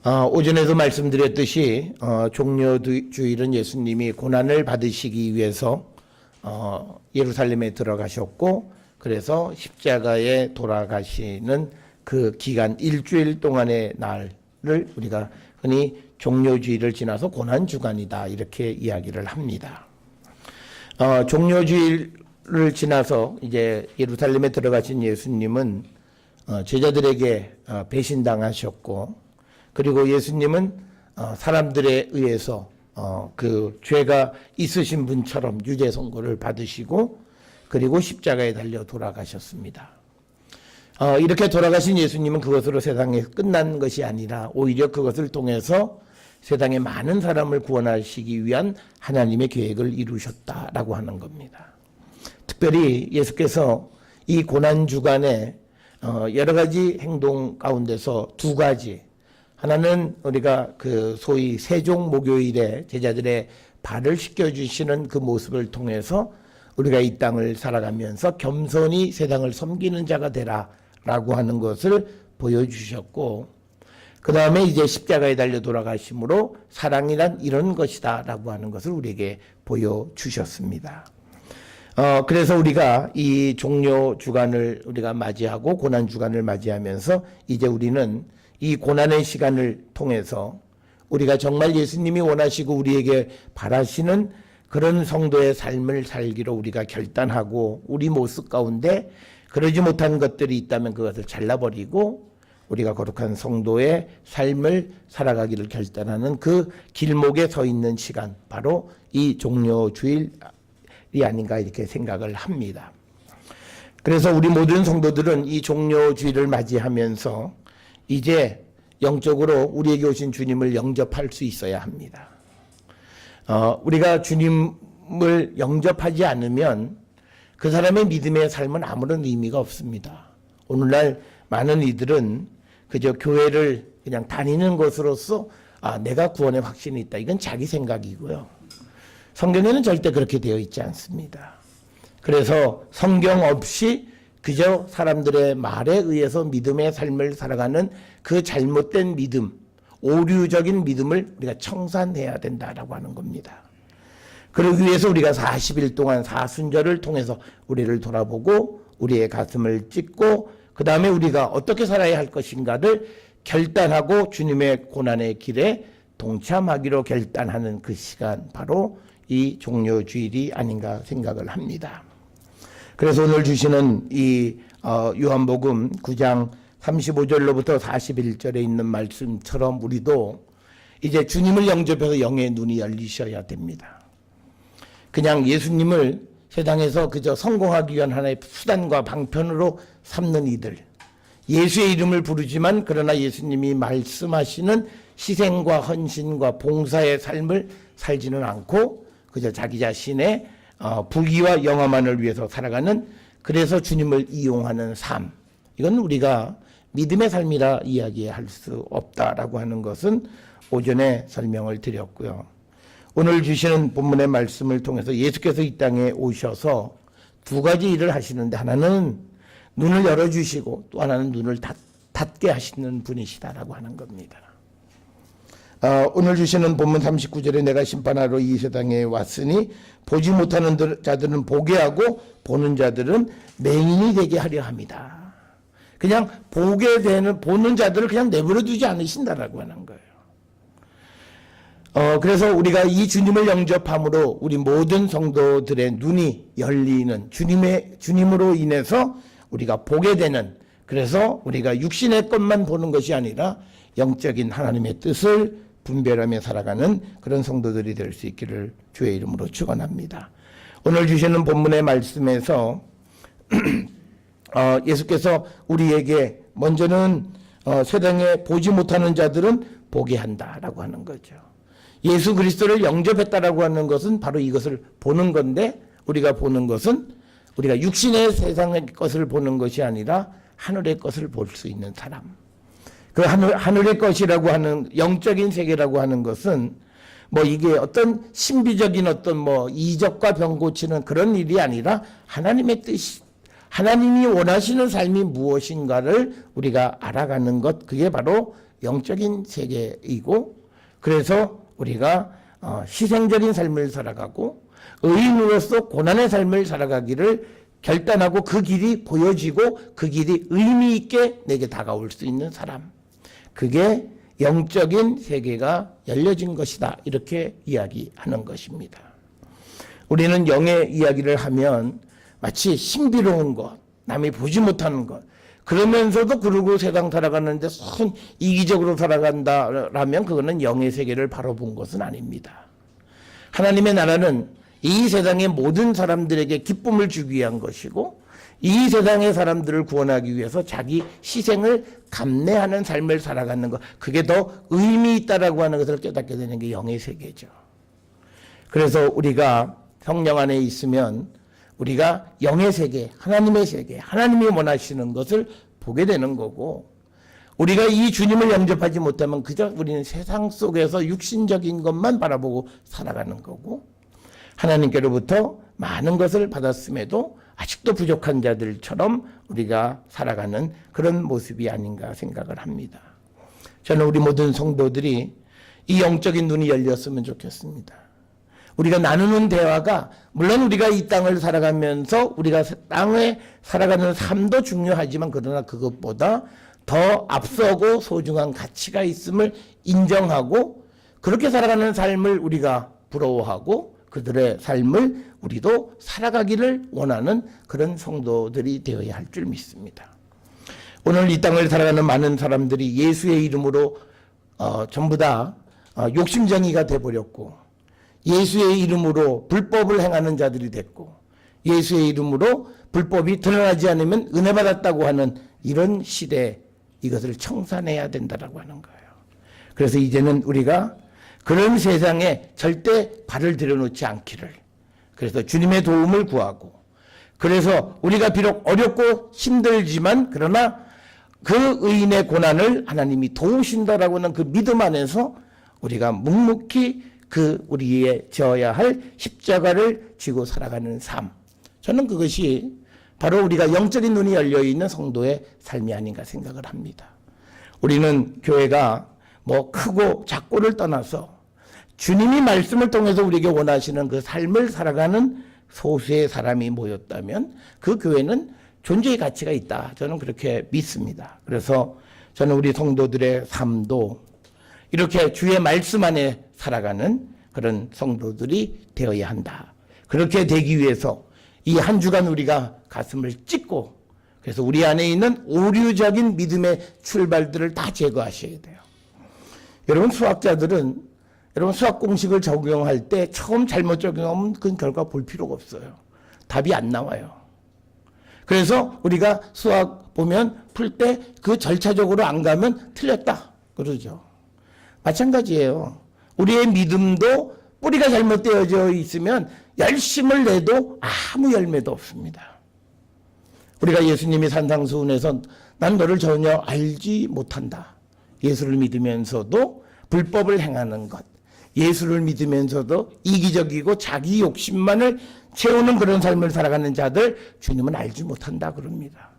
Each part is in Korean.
오전에도 말씀드렸듯이 종료주일은 예수님이 고난을 받으시기 위해서 예루살렘에 들어가셨고, 그래서 십자가에 돌아가시는 그 기간 일주일 동안의 날을 우리가 흔히 종료주일을 지나서 고난주간이다 이렇게 이야기를 합니다. 종료주일을 지나서 이제 예루살렘에 들어가신 예수님은 제자들에게 배신당하셨고, 그리고 예수님은 사람들에 의해서 그 죄가 있으신 분처럼 유죄 선고를 받으시고, 그리고 십자가에 달려 돌아가셨습니다. 이렇게 돌아가신 예수님은 그것으로 세상에 끝난 것이 아니라 오히려 그것을 통해서 세상의 많은 사람을 구원하시기 위한 하나님의 계획을 이루셨다라고 하는 겁니다. 특별히 예수께서 이 고난주간에 여러 가지 행동 가운데서 두 가지, 하나는 우리가 그 소위 세종 목요일에 제자들의 발을 씻겨주시는 그 모습을 통해서 우리가 이 땅을 살아가면서 겸손히 세상을 섬기는 자가 되라라고 하는 것을 보여주셨고, 그 다음에 이제 십자가에 달려 돌아가심으로 사랑이란 이런 것이다라고 하는 것을 우리에게 보여주셨습니다. 그래서 우리가 이 종료 주간을 우리가 맞이하고 고난 주간을 맞이하면서 이제 우리는 이 고난의 시간을 통해서 우리가 정말 예수님이 원하시고 우리에게 바라시는 그런 성도의 삶을 살기로 우리가 결단하고, 우리 모습 가운데 그러지 못한 것들이 있다면 그것을 잘라버리고 우리가 거룩한 성도의 삶을 살아가기를 결단하는 그 길목에 서 있는 시간, 바로 이 종료주일이 아닌가 이렇게 생각을 합니다. 그래서 우리 모든 성도들은 이 종료주일을 맞이하면서 이제 영적으로 우리에게 오신 주님을 영접할 수 있어야 합니다. 우리가 주님을 영접하지 않으면 그 사람의 믿음의 삶은 아무런 의미가 없습니다. 오늘날 많은 이들은 그저 교회를 그냥 다니는 것으로서 내가 구원의 확신이 있다, 이건 자기 생각이고요. 성경에는 절대 그렇게 되어 있지 않습니다. 그래서 성경 없이 그저 사람들의 말에 의해서 믿음의 삶을 살아가는 그 잘못된 믿음, 오류적인 믿음을 우리가 청산해야 된다라고 하는 겁니다. 그러기 위해서 우리가 40일 동안 사순절을 통해서 우리를 돌아보고 우리의 가슴을 찢고, 그 다음에 우리가 어떻게 살아야 할 것인가를 결단하고 주님의 고난의 길에 동참하기로 결단하는 그 시간, 바로 이 종료주일이 아닌가 생각을 합니다. 그래서 오늘 주시는 이 요한복음 9장 35절로부터 41절에 있는 말씀처럼 우리도 이제 주님을 영접해서 영의 눈이 열리셔야 됩니다. 그냥 예수님을 세상에서 그저 성공하기 위한 하나의 수단과 방편으로 삼는 이들, 예수의 이름을 부르지만 그러나 예수님이 말씀하시는 희생과 헌신과 봉사의 삶을 살지는 않고 그저 자기 자신의 부귀와 영화만을 위해서 살아가는, 그래서 주님을 이용하는 삶, 이건 우리가 믿음의 삶이라 이야기할 수 없다라고 하는 것은 오전에 설명을 드렸고요. 오늘 주시는 본문의 말씀을 통해서 예수께서 이 땅에 오셔서 두 가지 일을 하시는데, 하나는 눈을 열어주시고 또 하나는 눈을 닫게 하시는 분이시다라고 하는 겁니다. 오늘 주시는 본문 39절에 내가 심판하러 이 세상에 왔으니 보지 못하는 자들은 보게 하고 보는 자들은 맹인이 되게 하려 합니다. 그냥 보게 되는, 보는 자들을 그냥 내버려 두지 않으신다라고 하는 거예요. 그래서 우리가 이 주님을 영접함으로 우리 모든 성도들의 눈이 열리는, 주님으로 인해서 우리가 보게 되는, 그래서 우리가 육신의 것만 보는 것이 아니라 영적인 하나님의 뜻을 분별하며 살아가는 그런 성도들이 될 수 있기를 주의 이름으로 축원합니다. 오늘 주시는 본문의 말씀에서 예수께서 우리에게 먼저는 세상에 보지 못하는 자들은 보게 한다라고 하는 거죠. 예수 그리스도를 영접했다라고 하는 것은 바로 이것을 보는 건데, 우리가 보는 것은 우리가 육신의 세상의 것을 보는 것이 아니라 하늘의 것을 볼 수 있는 사람. 그 하늘의 것이라고 하는 영적인 세계라고 하는 것은 뭐 이게 어떤 신비적인 어떤 뭐 이적과 병 고치는 그런 일이 아니라 하나님의 뜻이, 하나님이 원하시는 삶이 무엇인가를 우리가 알아가는 것, 그게 바로 영적인 세계이고, 그래서 우리가 희생적인 삶을 살아가고 의인으로서 고난의 삶을 살아가기를 결단하고 그 길이 보여지고 그 길이 의미 있게 내게 다가올 수 있는 사람, 그게 영적인 세계가 열려진 것이다, 이렇게 이야기하는 것입니다. 우리는 영의 이야기를 하면 마치 신비로운 것, 남이 보지 못하는 것, 그러면서도 그러고 세상 살아가는데 손 이기적으로 살아간다라면 그거는 영의 세계를 바로 본 것은 아닙니다. 하나님의 나라는 이 세상의 모든 사람들에게 기쁨을 주기 위한 것이고, 이 세상의 사람들을 구원하기 위해서 자기 희생을 감내하는 삶을 살아가는 것, 그게 더 의미 있다라고 하는 것을 깨닫게 되는 게 영의 세계죠. 그래서 우리가 성령 안에 있으면 우리가 영의 세계, 하나님의 세계, 하나님이 원하시는 것을 보게 되는 거고, 우리가 이 주님을 영접하지 못하면 그저 우리는 세상 속에서 육신적인 것만 바라보고 살아가는 거고, 하나님께로부터 많은 것을 받았음에도 아직도 부족한 자들처럼 우리가 살아가는 그런 모습이 아닌가 생각을 합니다. 저는 우리 모든 성도들이 이 영적인 눈이 열렸으면 좋겠습니다. 우리가 나누는 대화가, 물론 우리가 이 땅을 살아가면서 우리가 땅에 살아가는 삶도 중요하지만, 그러나 그것보다 더 앞서고 소중한 가치가 있음을 인정하고, 그렇게 살아가는 삶을 우리가 부러워하고 그들의 삶을 우리도 살아가기를 원하는 그런 성도들이 되어야 할 줄 믿습니다. 오늘 이 땅을 살아가는 많은 사람들이 예수의 이름으로 전부 다 욕심쟁이가 돼버렸고, 예수의 이름으로 불법을 행하는 자들이 됐고, 예수의 이름으로 불법이 드러나지 않으면 은혜 받았다고 하는 이런 시대, 이것을 청산해야 된다라고 하는 거예요. 그래서 이제는 우리가 그런 세상에 절대 발을 들여놓지 않기를, 그래서 주님의 도움을 구하고, 그래서 우리가 비록 어렵고 힘들지만 그러나 그 의인의 고난을 하나님이 도우신다라고 하는 그 믿음 안에서 우리가 묵묵히 그 우리의 져야 할 십자가를 지고 살아가는 삶, 저는 그것이 바로 우리가 영적인 눈이 열려있는 성도의 삶이 아닌가 생각을 합니다. 우리는 교회가 뭐 크고 작고를 떠나서 주님이 말씀을 통해서 우리에게 원하시는 그 삶을 살아가는 소수의 사람이 모였다면 그 교회는 존재의 가치가 있다, 저는 그렇게 믿습니다. 그래서 저는 우리 성도들의 삶도 이렇게 주의 말씀 안에 살아가는 그런 성도들이 되어야 한다. 그렇게 되기 위해서 이 한 주간 우리가 가슴을 찢고, 그래서 우리 안에 있는 오류적인 믿음의 출발들을 다 제거하셔야 돼요. 여러분, 수학자들은 여러분 수학 공식을 적용할 때 처음 잘못 적용하면 그 결과 볼 필요가 없어요. 답이 안 나와요. 그래서 우리가 수학 보면 풀 때 그 절차적으로 안 가면 틀렸다 그러죠. 마찬가지예요. 우리의 믿음도 뿌리가 잘못되어져 있으면 열심을 내도 아무 열매도 없습니다. 우리가 예수님이 산상수훈에서 난 너를 전혀 알지 못한다, 예수를 믿으면서도 불법을 행하는 것, 예수를 믿으면서도 이기적이고 자기 욕심만을 채우는 그런 삶을 살아가는 자들 주님은 알지 못한다 그럽니다.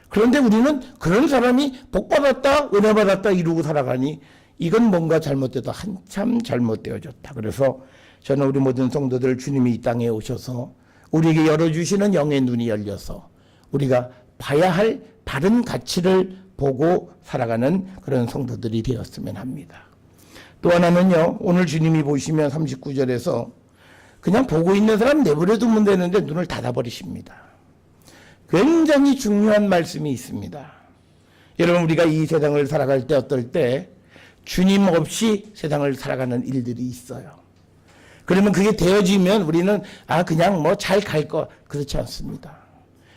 그런데 우리는 그런 사람이 복받았다 은혜받았다 이루고 살아가니 이건 뭔가 잘못돼도 한참 잘못되어졌다. 그래서 저는 우리 모든 성도들, 주님이 이 땅에 오셔서 우리에게 열어주시는 영의 눈이 열려서 우리가 봐야 할 바른 가치를 보고 살아가는 그런 성도들이 되었으면 합니다. 또 하나는요, 오늘 주님이 보시면 39절에서 그냥 보고 있는 사람 내버려 두면 되는데 눈을 닫아버리십니다. 굉장히 중요한 말씀이 있습니다. 여러분, 우리가 이 세상을 살아갈 때 어떨 때 주님 없이 세상을 살아가는 일들이 있어요. 그러면 그게 되어지면 우리는 그냥 뭐 잘 갈 거, 그렇지 않습니다.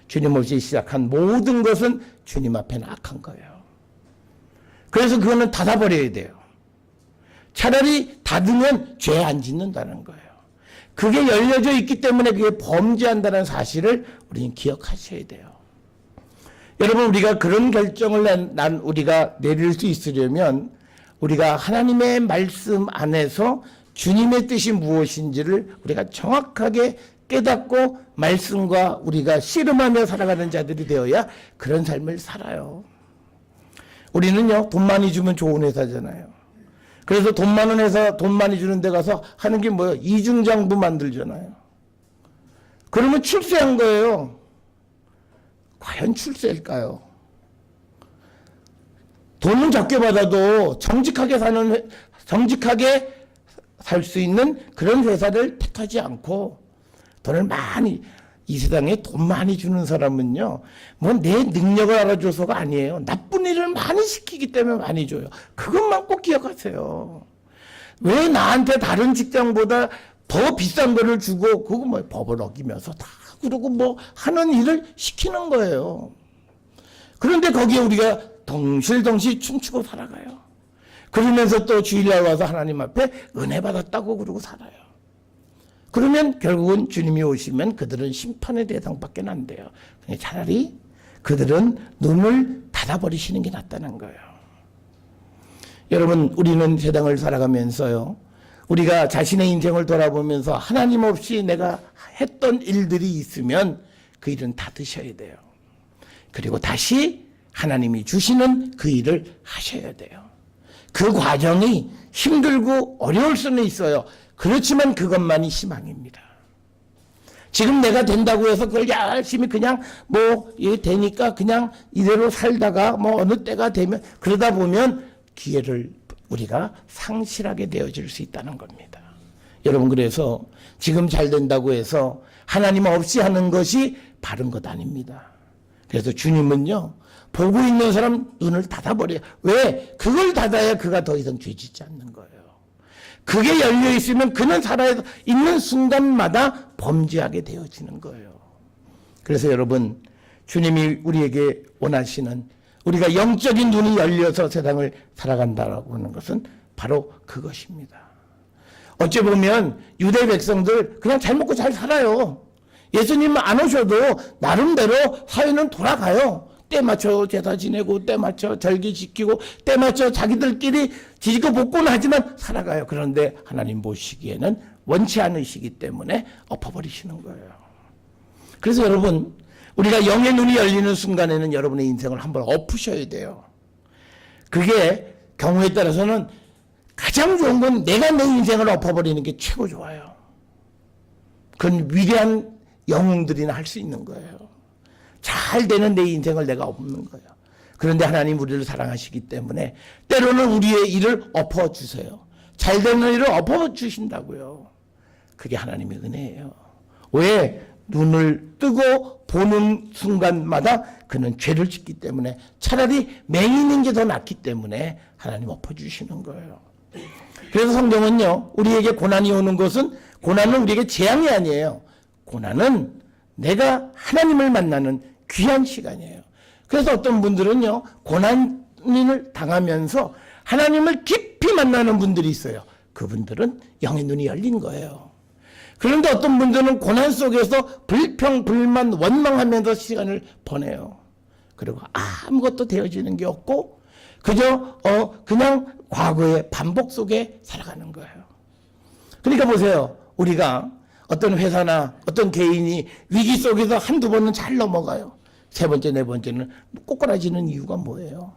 주님 없이 시작한 모든 것은 주님 앞에는 악한 거예요. 그래서 그거는 닫아버려야 돼요. 차라리 닫으면 죄 안 짓는다는 거예요. 그게 열려져 있기 때문에 그게 범죄한다는 사실을 우리는 기억하셔야 돼요. 여러분, 우리가 그런 결정을 우리가 내릴 수 있으려면 우리가 하나님의 말씀 안에서 주님의 뜻이 무엇인지를 우리가 정확하게 깨닫고 말씀과 우리가 씨름하며 살아가는 자들이 되어야 그런 삶을 살아요. 우리는요, 돈 많이 주면 좋은 회사잖아요. 그래서 돈 많은 회사, 돈 많이 주는 데 가서 하는 게 뭐예요? 이중장부 만들잖아요. 그러면 출세한 거예요. 과연 출세일까요? 돈은 적게 받아도 정직하게 살 수 있는 그런 회사를 택하지 않고 돈을 많이, 이 세상에 돈 많이 주는 사람은요, 뭐 내 능력을 알아줘서가 아니에요. 나쁜 일을 많이 시키기 때문에 많이 줘요. 그것만 꼭 기억하세요. 왜 나한테 다른 직장보다 더 비싼 거를 주고, 그거 뭐 법을 어기면서 다 그러고 뭐 하는 일을 시키는 거예요. 그런데 거기에 우리가 덩실덩실 춤추고 살아가요. 그러면서 또 주일날 와서 하나님 앞에 은혜 받았다고 그러고 살아요. 그러면 결국은 주님이 오시면 그들은 심판의 대상밖에 안 돼요. 차라리 그들은 눈을 닫아버리시는 게 낫다는 거예요. 여러분, 우리는 세상을 살아가면서요, 우리가 자신의 인생을 돌아보면서 하나님 없이 내가 했던 일들이 있으면 그 일은 닫으셔야 돼요. 그리고 다시 하나님이 주시는 그 일을 하셔야 돼요. 그 과정이 힘들고 어려울 수는 있어요. 그렇지만 그것만이 희망입니다. 지금 내가 된다고 해서 그걸 열심히 그냥 뭐 되니까 그냥 이대로 살다가 뭐 어느 때가 되면 그러다 보면 기회를 우리가 상실하게 되어질 수 있다는 겁니다. 여러분, 그래서 지금 잘 된다고 해서 하나님 없이 하는 것이 바른 것 아닙니다. 그래서 주님은요, 보고 있는 사람 눈을 닫아버려요. 왜? 그걸 닫아야 그가 더 이상 죄짓지 않는 거예요. 그게 열려 있으면 그는 살아 있는 순간마다 범죄하게 되어지는 거예요. 그래서 여러분, 주님이 우리에게 원하시는, 우리가 영적인 눈이 열려서 세상을 살아간다라고 하는 것은 바로 그것입니다. 어찌 보면 유대 백성들 그냥 잘 먹고 잘 살아요. 예수님 안 오셔도 나름대로 사회는 돌아가요. 때 맞춰 제사 지내고 때 맞춰 절기 지키고 때 맞춰 자기들끼리 지지고 볶고는 하지만 살아가요. 그런데 하나님 보시기에는 원치 않으시기 때문에 엎어버리시는 거예요. 그래서 여러분, 우리가 영의 눈이 열리는 순간에는 여러분의 인생을 한번 엎으셔야 돼요. 그게 경우에 따라서는 가장 좋은 건 내가 내 인생을 엎어버리는 게 최고 좋아요. 그건 위대한 영웅들이나 할 수 있는 거예요. 잘 되는 내 인생을 내가 엎는 거예요. 그런데 하나님 우리를 사랑하시기 때문에 때로는 우리의 일을 엎어주세요. 잘 되는 일을 엎어주신다고요. 그게 하나님의 은혜예요. 왜? 눈을 뜨고 보는 순간마다 그는 죄를 짓기 때문에 차라리 맹인인 게 더 낫기 때문에 하나님 엎어주시는 거예요. 그래서 성경은요, 우리에게 고난이 오는 것은, 고난은 우리에게 재앙이 아니에요. 고난은 내가 하나님을 만나는 귀한 시간이에요. 그래서 어떤 분들은요, 고난을 당하면서 하나님을 깊이 만나는 분들이 있어요. 그분들은 영의 눈이 열린 거예요. 그런데 어떤 분들은 고난 속에서 불평, 불만, 원망하면서 시간을 보내요. 그리고 아무것도 되어지는 게 없고 그저 그냥 과거의 반복 속에 살아가는 거예요. 그러니까 보세요. 우리가 어떤 회사나 어떤 개인이 위기 속에서 한두 번은 잘 넘어가요. 세 번째, 네 번째는 꼬꾸라지는 이유가 뭐예요?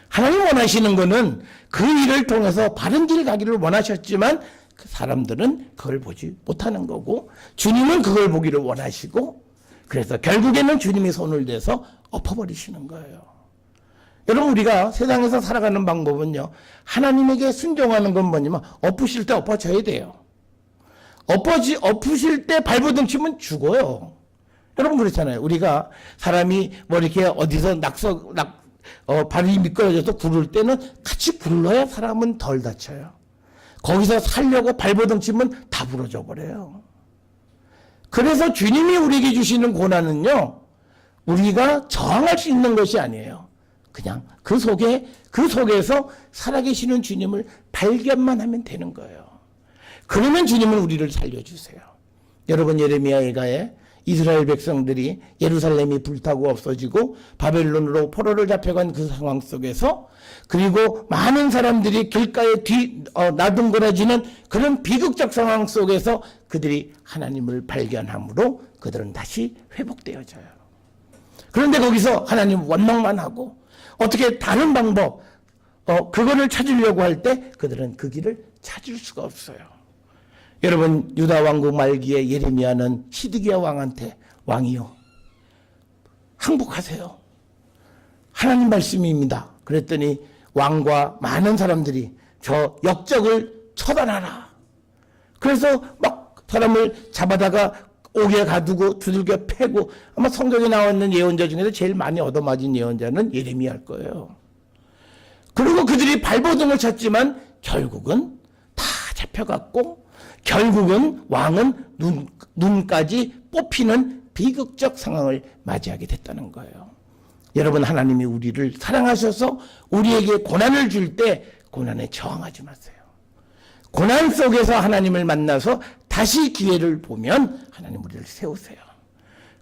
하나님 원하시는 거는 그 일을 통해서 바른 길 가기를 원하셨지만 그 사람들은 그걸 보지 못하는 거고, 주님은 그걸 보기를 원하시고, 그래서 결국에는 주님이 손을 대서 엎어버리시는 거예요. 여러분, 우리가 세상에서 살아가는 방법은요, 하나님에게 순종하는 건 뭐냐면 엎으실 때 엎어져야 돼요. 엎으실 때 발버둥 치면 죽어요. 여러분, 그렇잖아요. 우리가 사람이 뭐 이렇게 어디서 발이 미끄러져서 구를 때는 같이 굴러야 사람은 덜 다쳐요. 거기서 살려고 발버둥 치면 다 부러져 버려요. 그래서 주님이 우리에게 주시는 고난은요, 우리가 저항할 수 있는 것이 아니에요. 그냥 그 속에서 살아계시는 주님을 발견만 하면 되는 거예요. 그러면 주님은 우리를 살려주세요. 여러분, 예레미야에 이스라엘 백성들이 예루살렘이 불타고 없어지고 바벨론으로 포로를 잡혀간 그 상황 속에서, 그리고 많은 사람들이 길가에 나둥거려지는 그런 비극적 상황 속에서 그들이 하나님을 발견함으로 그들은 다시 회복되어져요. 그런데 거기서 하나님 원망만 하고 어떻게 다른 방법, 그거를 찾으려고 할 때 그들은 그 길을 찾을 수가 없어요. 여러분, 유다 왕국 말기에 예레미야는 시드기야 왕한테 왕이요, 항복하세요. 하나님 말씀입니다. 그랬더니 왕과 많은 사람들이 저 역적을 처단하라. 그래서 막 사람을 잡아다가 옥에 가두고 두들겨 패고, 아마 성경에 나와 있는 예언자 중에서 제일 많이 얻어맞은 예언자는 예레미야일 거예요. 그리고 그들이 발버둥을 쳤지만 결국은 다 잡혀갔고, 결국은 왕은 눈까지 뽑히는 비극적 상황을 맞이하게 됐다는 거예요. 여러분, 하나님이 우리를 사랑하셔서 우리에게 고난을 줄 때 고난에 저항하지 마세요. 고난 속에서 하나님을 만나서 다시 기회를 보면 하나님 우리를 세우세요.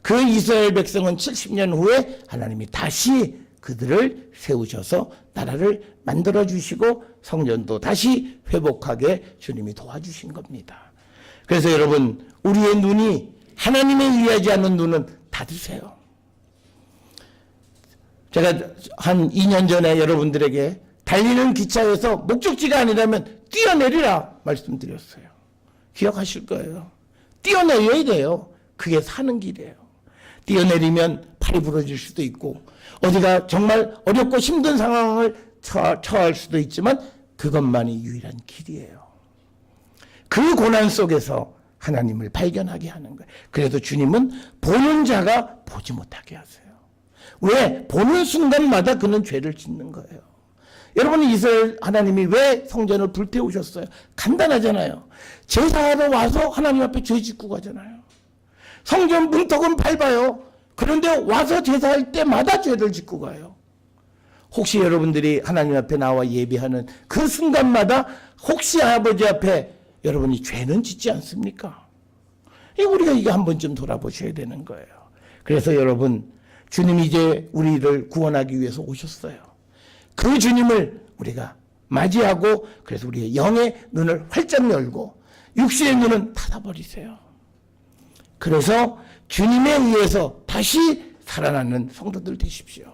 그 이스라엘 백성은 70년 후에 하나님이 다시 그들을 세우셔서 나라를 만들어주시고 성전도 다시 회복하게 주님이 도와주신 겁니다. 그래서 여러분, 우리의 눈이 하나님에 의하지 않는 눈은 닫으세요. 제가 한 2년 전에 여러분들에게 달리는 기차에서 목적지가 아니라면 뛰어내리라 말씀드렸어요. 기억하실 거예요. 뛰어내려야 돼요. 그게 사는 길이에요. 뛰어내리면 팔이 부러질 수도 있고 어디가 정말 어렵고 힘든 상황을 처할 수도 있지만 그것만이 유일한 길이에요. 그 고난 속에서 하나님을 발견하게 하는 거예요. 그래도 주님은 보는 자가 보지 못하게 하세요. 왜? 보는 순간마다 그는 죄를 짓는 거예요. 여러분, 이스라엘 하나님이 왜 성전을 불태우셨어요? 간단하잖아요. 제사하러 와서 하나님 앞에 죄 짓고 가잖아요. 성전 문턱은 밟아요. 그런데 와서 제사할 때마다 죄를 짓고 가요. 혹시 여러분들이 하나님 앞에 나와 예배하는 그 순간마다 혹시 아버지 앞에 여러분이 죄는 짓지 않습니까? 우리가 이거 한 번쯤 돌아보셔야 되는 거예요. 그래서 여러분, 주님이 이제 우리를 구원하기 위해서 오셨어요. 그 주님을 우리가 맞이하고, 그래서 우리의 영의 눈을 활짝 열고 육신의 눈은 닫아버리세요. 그래서 주님에 의해서 다시 살아나는 성도들 되십시오.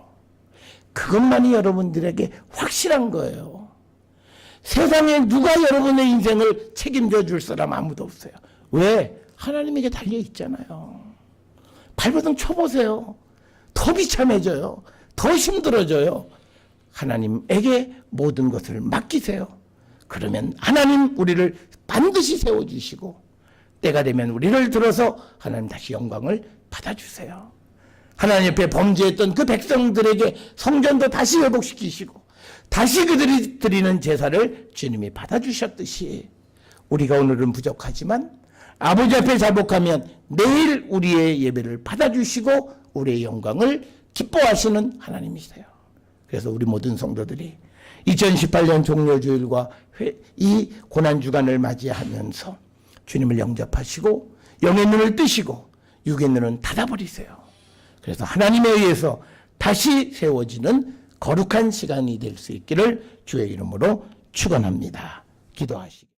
그것만이 여러분들에게 확실한 거예요. 세상에 누가 여러분의 인생을 책임져 줄 사람 아무도 없어요. 왜? 하나님에게 달려 있잖아요. 발버둥 쳐보세요. 더 비참해져요. 더 힘들어져요. 하나님에게 모든 것을 맡기세요. 그러면 하나님 우리를 반드시 세워주시고 때가 되면 우리를 들어서 하나님 다시 영광을 받아주세요. 하나님 옆에 범죄했던 그 백성들에게 성전도 다시 회복시키시고 다시 그들이 드리는 제사를 주님이 받아주셨듯이 우리가 오늘은 부족하지만 아버지 앞에 자복하면 내일 우리의 예배를 받아주시고 우리의 영광을 기뻐하시는 하나님이세요. 그래서 우리 모든 성도들이 2018년 종료주일과 이 고난주간을 맞이하면서 주님을 영접하시고 영의 눈을 뜨시고 육의 눈은 닫아버리세요. 그래서 하나님에 의해서 다시 세워지는 거룩한 시간이 될 수 있기를 주의 이름으로 축원합니다. 기도하시기